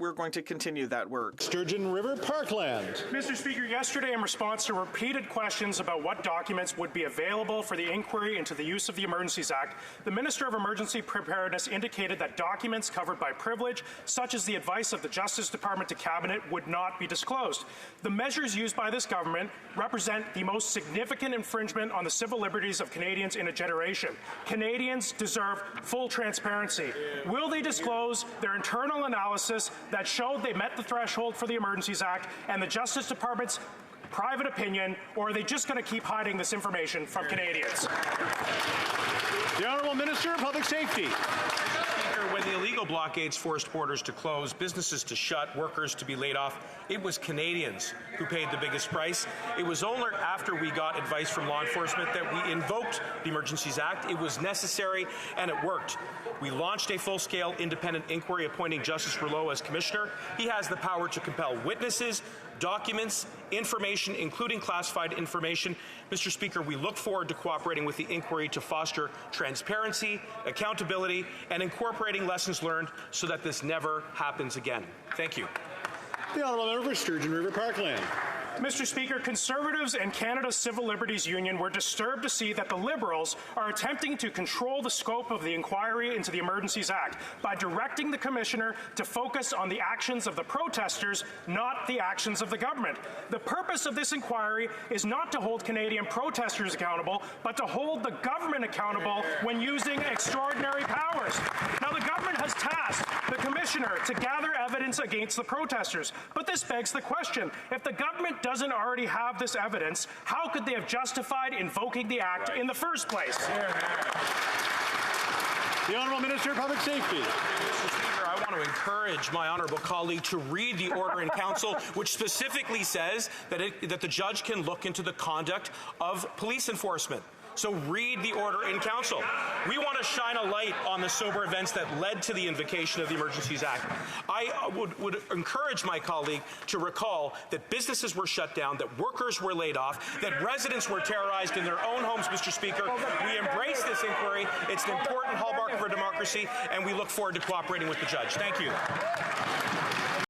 we're going to continue that work. Sturgeon River Parkland. Mr. Speaker, yesterday in response to repeated questions about what documents would be available for the inquiry into the use of the Emergencies Act, the Minister of Emergency Preparedness indicated that documents covered by privilege, such as the advice of the Justice Department to Cabinet, would not be disclosed. The measures used by this government represent the most significant infringement on the civil liberties of Canadians in a generation. Canadians deserve full transparency. Will they disclose their internal analysis that showed they met the threshold for the Emergencies Act and the Justice Department's private opinion, or are they just going to keep hiding this information from Canadians? The Honourable Minister of Public Safety. When the illegal blockades forced borders to close, businesses to shut, workers to be laid off, it was Canadians who paid the biggest price. It was only after we got advice from law enforcement that we invoked the Emergencies Act. It was necessary and it worked. We launched a full-scale independent inquiry appointing Justice Rouleau as Commissioner. He has the power to compel witnesses, documents, information, including classified information. Mr. Speaker, we look forward to cooperating with the inquiry to foster transparency, accountability, and incorporating lessons learned so that this never happens again. Thank you. The Honourable Member for Sturgeon River Parkland. Mr. Speaker, Conservatives and Canada's Civil Liberties Union were disturbed to see that the Liberals are attempting to control the scope of the inquiry into the Emergencies Act by directing the Commissioner to focus on the actions of the protesters, not the actions of the government. The purpose of this inquiry is not to hold Canadian protesters accountable, but to hold the government accountable when using extraordinary powers. Now, the government has tasked the Commissioner to gather evidence against the protesters, but this begs the question, if the government doesn't already have this evidence, how could they have justified invoking the Act in the first place? The Honourable Minister of Public Safety. Mr. Speaker, I want to encourage my honourable colleague to read the order in council, which specifically says that the judge can look into the conduct of police enforcement. So read the order in council. We want to shine a light on the sober events that led to the invocation of the Emergencies Act. I would encourage my colleague to recall that businesses were shut down, that workers were laid off, that residents were terrorized in their own homes, Mr. Speaker. We embrace this inquiry. It's an important hallmark for democracy, and we look forward to cooperating with the judge. Thank you.